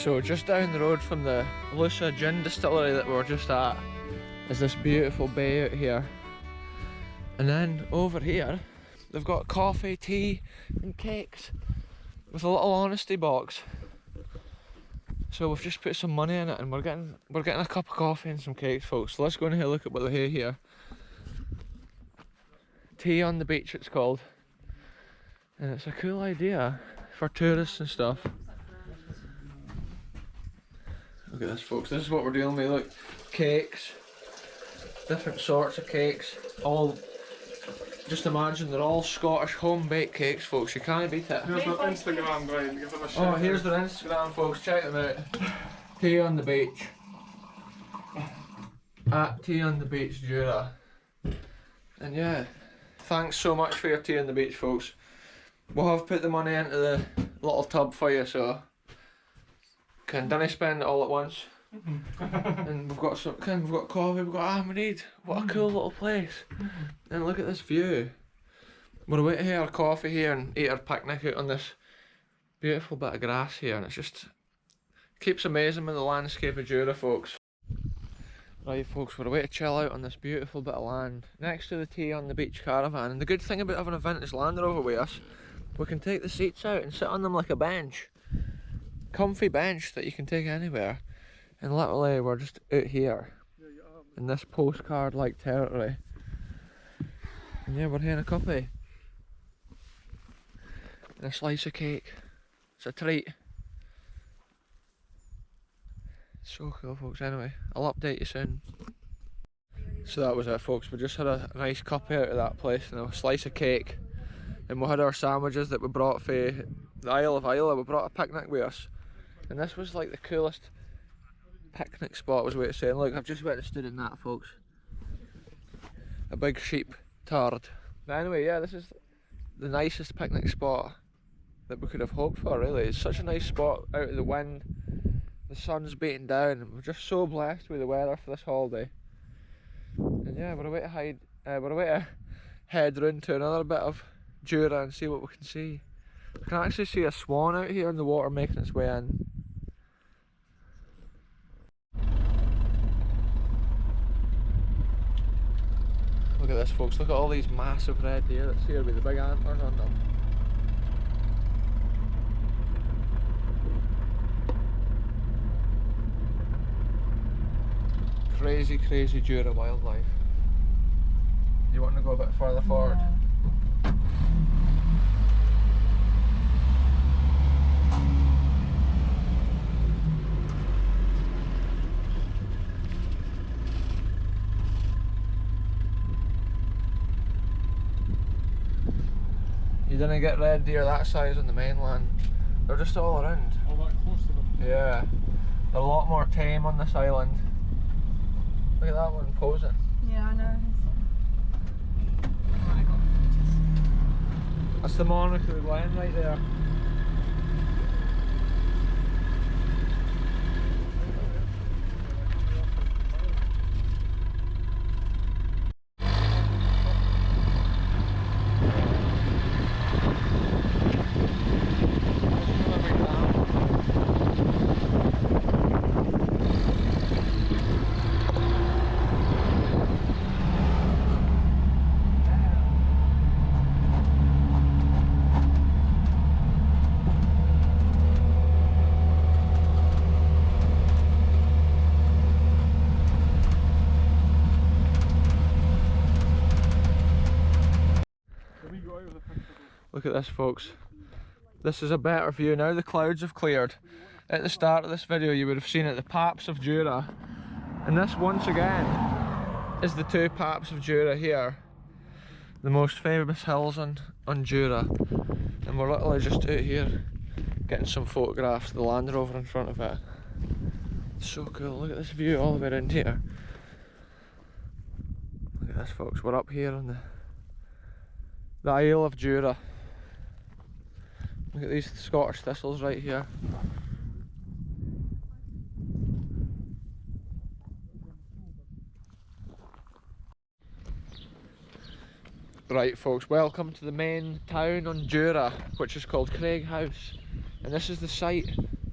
So just down the road from the Lusa gin distillery that we were just at is this beautiful bay out here. And then over here they've got coffee, tea and cakes with a little honesty box. So we've just put some money in it and we're getting a cup of coffee and some cakes, folks. So let's go and have a look at what they have here. Tea on the beach it's called. And it's a cool idea for tourists and stuff. Look at this, folks, this is what we're dealing with. Look, cakes, different sorts of cakes, all, just imagine they're all Scottish home baked cakes, folks, you can't beat it. Here's their Instagram, Brian, give them a shout. Oh, here's their Instagram, folks, check them out. Tea on the beach. At Tea on the Beach Jura. And yeah, thanks so much for your tea on the beach, folks. We'll have put the money into the little tub for you, so don't spend it all at once. And we've got we've got coffee, we've got lemonade. What a cool little place. And look at this view. We're away to have our coffee here and eat our picnic out on this beautiful bit of grass here, and it's just keeps amazing with the landscape of Jura, folks. Right, folks, we're away to chill out on this beautiful bit of land next to the Tea on the Beach caravan. And the good thing about having a vintage Land Rover with us, we can take the seats out and sit on them like a bench. Comfy bench that you can take anywhere. And literally we're just out here in this postcard like territory. And yeah, we're having a cuppa and a slice of cake. It's a treat. So cool, folks. Anyway, I'll update you soon. So that was it, folks. We just had a nice cuppa out of that place and a slice of cake. And we had our sandwiches that we brought for the Isle of Jura. We brought a picnic with us. And this was like the coolest picnic spot, was the way to say. And look, I've just went and stood in that, folks. A big sheep turd. But anyway, yeah, this is the nicest picnic spot that we could have hoped for, really. It's such a nice spot out of the wind. The sun's beating down, and we're just so blessed with the weather for this holiday. And yeah, we're away to head round to another bit of Jura and see what we can see. We can actually see a swan out here in the water making its way in. Look at this, folks, look at all these massive red deer that's here with the big antlers on them. Crazy, crazy Jura wildlife. You want to go a bit further forward? You didn't get red deer that size on the mainland. They're just all around. All that close to them? Yeah. They're a lot more tame on this island. Look at that one posing. Yeah, I know. Oh, I got That's the monarch of the Glen right there. Look at this, folks. This is a better view now. The clouds have cleared. At the start of this video you would have seen it, the Paps of Jura. And this once again is the two Paps of Jura here. The most famous hills on Jura. And we're literally just out here getting some photographs of the Land Rover in front of it. It's so cool. Look at this view all the way around here. Look at this, folks. We're up here on the Isle of Jura. Look at these Scottish thistles right here. Right, folks, welcome to the main town on Jura, which is called Craig House. And this is the site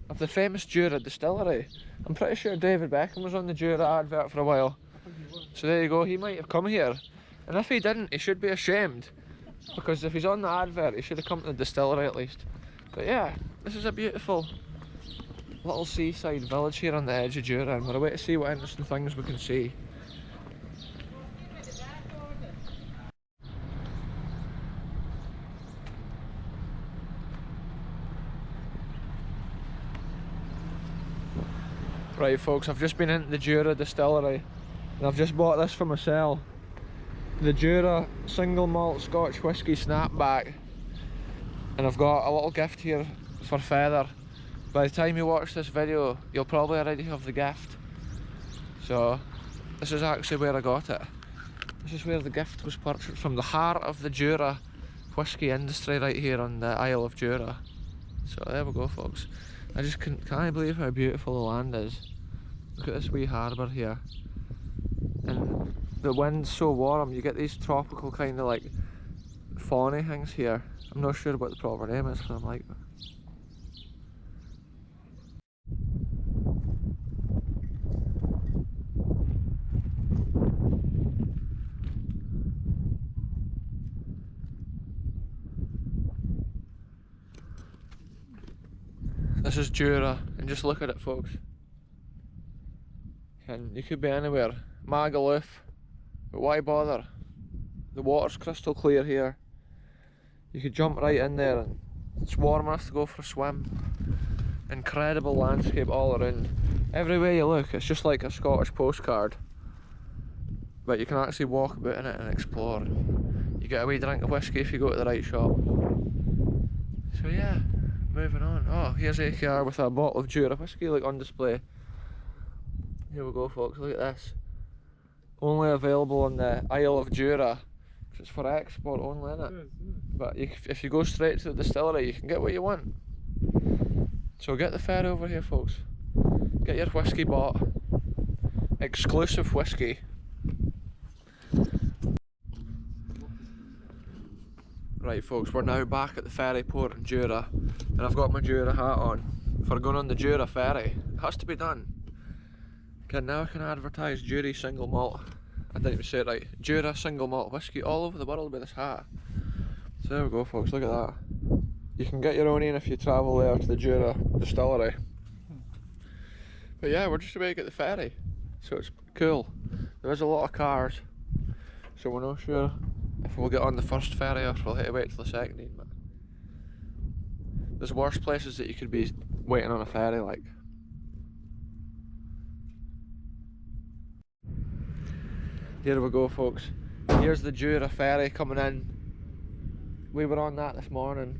of the famous Jura distillery. I'm pretty sure David Beckham was on the Jura advert for a while. So there you go, he might have come here. And if he didn't, he should be ashamed. Because if he's on the advert, he should have come to the distillery at least. But yeah, this is a beautiful little seaside village here on the edge of Jura, and we're away to see what interesting things we can see. Right folks, I've just been into the Jura distillery and I've just bought this for myself. The Jura single malt Scotch whisky snapback. And I've got a little gift here for Feather. By the time you watch this video, you'll probably already have the gift. So, this is actually where I got it. This is where the gift was purchased, from the heart of the Jura whisky industry right here on the Isle of Jura. So there we go folks. I just can't believe how beautiful the land is. Look at this wee harbour here. And the wind's so warm, you get these tropical kind of like fawny things here. I'm not sure what the proper name is for them, like. This is Jura, and just look at it folks. And you could be anywhere, Magaluf, but why bother? The water's crystal clear here. You could jump right in there and it's warm enough to go for a swim. Incredible landscape all around. Everywhere you look, it's just like a Scottish postcard. But you can actually walk about in it and explore. You get a wee drink of whisky if you go to the right shop. So yeah, moving on. Oh, here's AKR with a bottle of Jura whisky like on display. Here we go folks, look at this. Only available on the Isle of Jura. It's for export only, isn't it? But if you go straight to the distillery, you can get what you want. So get the ferry over here folks. Get your whisky bought. Exclusive whisky. Right folks, we're now back at the ferry port in Jura, and I've got my Jura hat on for going on the Jura ferry. It has to be done. Okay, now I can advertise Jura single malt. I didn't even say it right. Jura single malt whisky all over the world with this hat. So there we go folks, look at that. You can get your own in if you travel there to the Jura distillery. But yeah, we're just about to get the ferry. So it's cool. There is a lot of cars. So we're not sure if we'll get on the first ferry or if we'll have to wait till the second one. But there's worse places that you could be waiting on a ferry like. Here we go folks. Here's the Jura ferry coming in. We were on that this morning.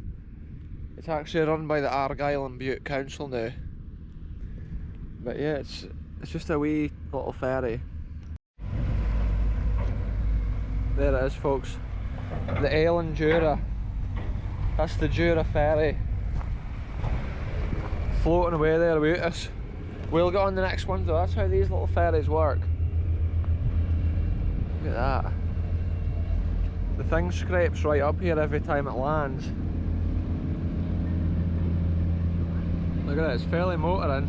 It's actually run by the Argyll and Bute Council now. But yeah, it's just a wee little ferry. There it is folks. The Isle of Jura. That's the Jura ferry. Floating away there without us. We'll get on the next one though, that's how these little ferries work. Look at that. The thing scrapes right up here every time it lands. Look at it, it's fairly motoring.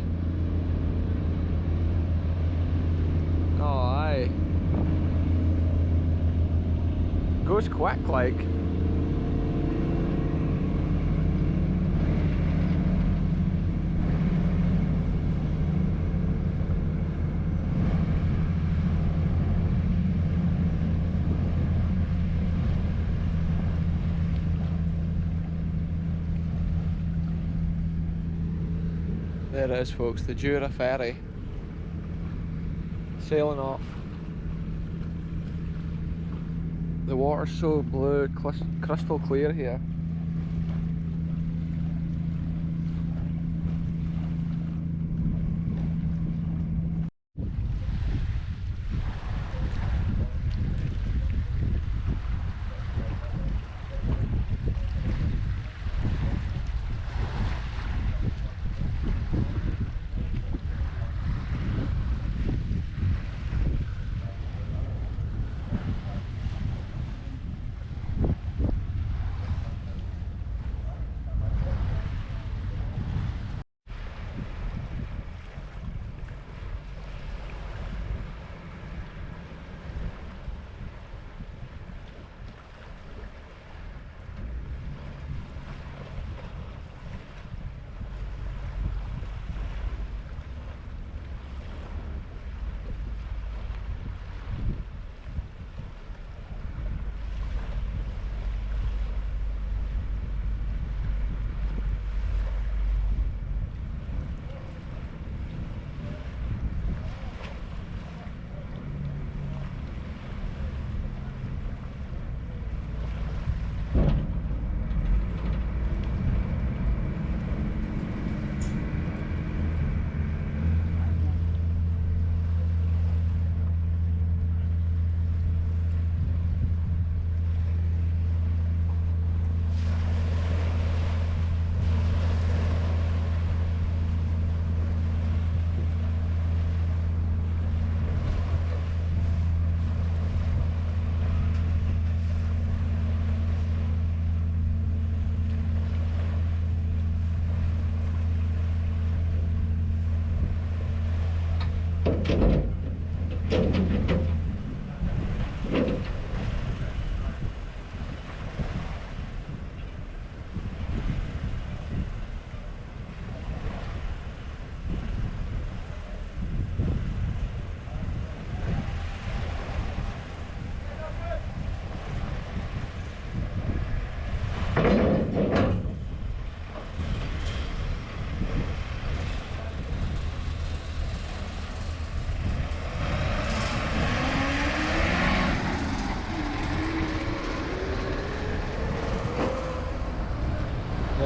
Oh aye. Goes quick like. There it is folks, the Jura ferry. Sailing off. The water's so blue, crystal clear here.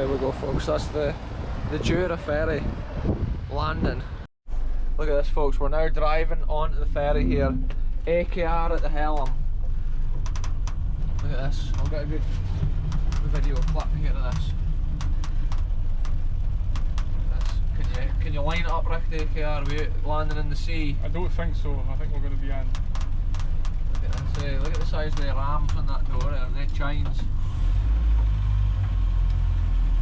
There we go, folks, that's the Jura ferry landing. Look at this, folks, we're now driving onto the ferry here, AKR at the helm. Look at this, I'll get a good video clip here of this. Can you line it up, Rick, the AKR without landing in the sea? I don't think so. I think we're going to be in. Look at this, look at the size of the rams on that door there, and the chines.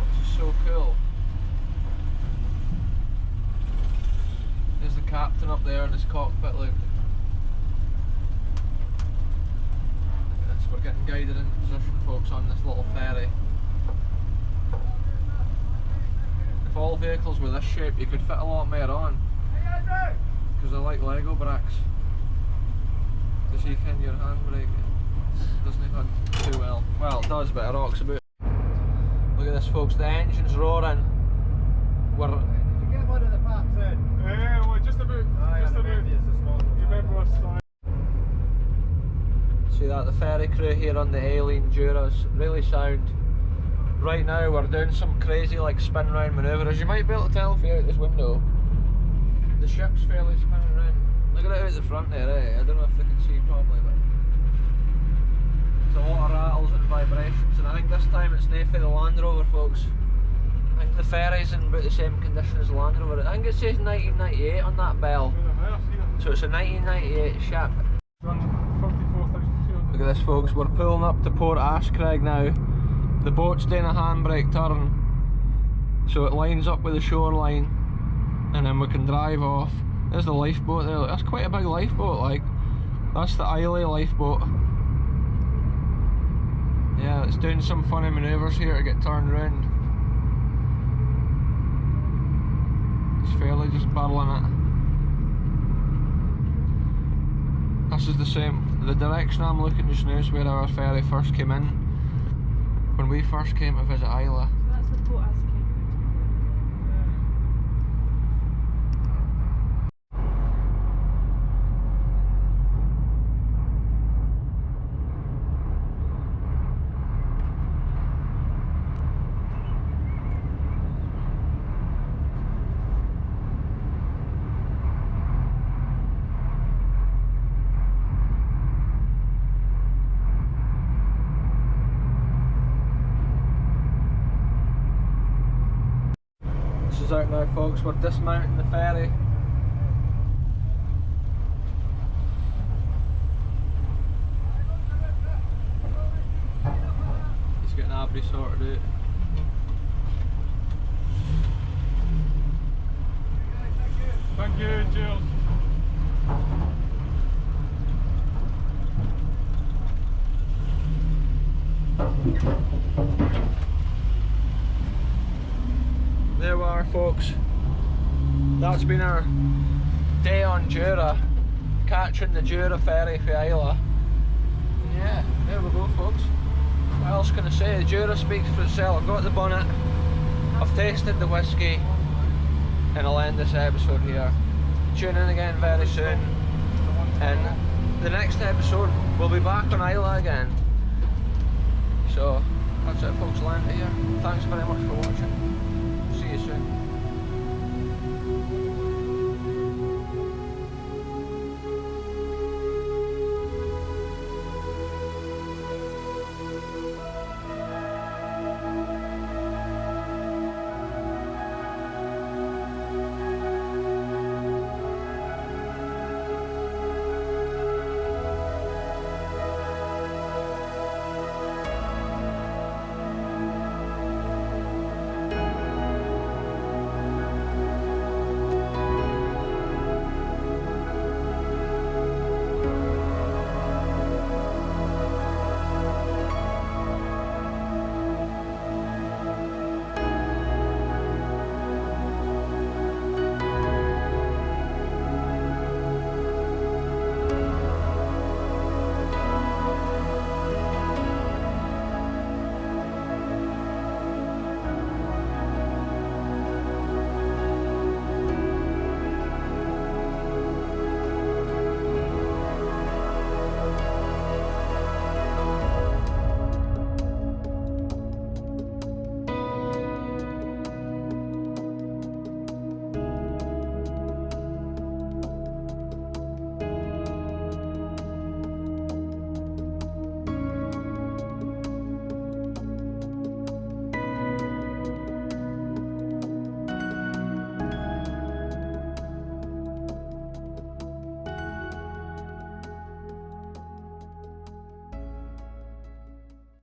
This is so cool. There's the captain up there in his cockpit, look. Look at this, we're getting guided into position, folks, on this little ferry. If all vehicles were this shape, you could fit a lot more on. Because they're like Lego bricks. Does you can your handbrake? It doesn't even too well. Well, it does, but it rocks about. Look at this, folks, the engine's roaring. We're... Did you get one of the parts in? Yeah, well, just about. Just about. You remember us? See that, the ferry crew here on the Isle of Jura is really sound. Right now we're doing some crazy like spin round manoeuvre. As you might be able to tell if you're out this window, the ship's fairly spinning round. Look at it out the front there, eh? I don't know if they can see properly, but there's a lot of rattles and vibrations, and I think this time it's not for the Land Rover, folks. I think the ferry's in about the same condition as the Land Rover. I think it says 1998 on that bell, so it's a 1998 ship. Look at this, folks, we're pulling up to Port Ashcraig now. The boat's doing a handbrake turn, so it lines up with the shoreline, and then we can drive off. There's the lifeboat there, that's quite a big lifeboat, like. That's the Isle lifeboat. Yeah, it's doing some funny manoeuvres here to get turned around. It's fairly just barreling it. This is the same, the direction I'm looking just now is where our ferry first came in. When we first came to visit Isla. So that's the Port Ashcraig. This is out now, folks, we're dismounting the ferry. He's getting everybody sorted out. Thank you, cheers. There we are, folks. That's been our day on Jura, catching the Jura ferry for Isla. Yeah, there we go, folks. What else can I say? The Jura speaks for itself. I've got the bonnet, I've tasted the whisky, and I'll end this episode here. Tune in again very soon, and the next episode we'll be back on Isla again. So that's it, folks, land here. Thanks very much for watching. See you soon.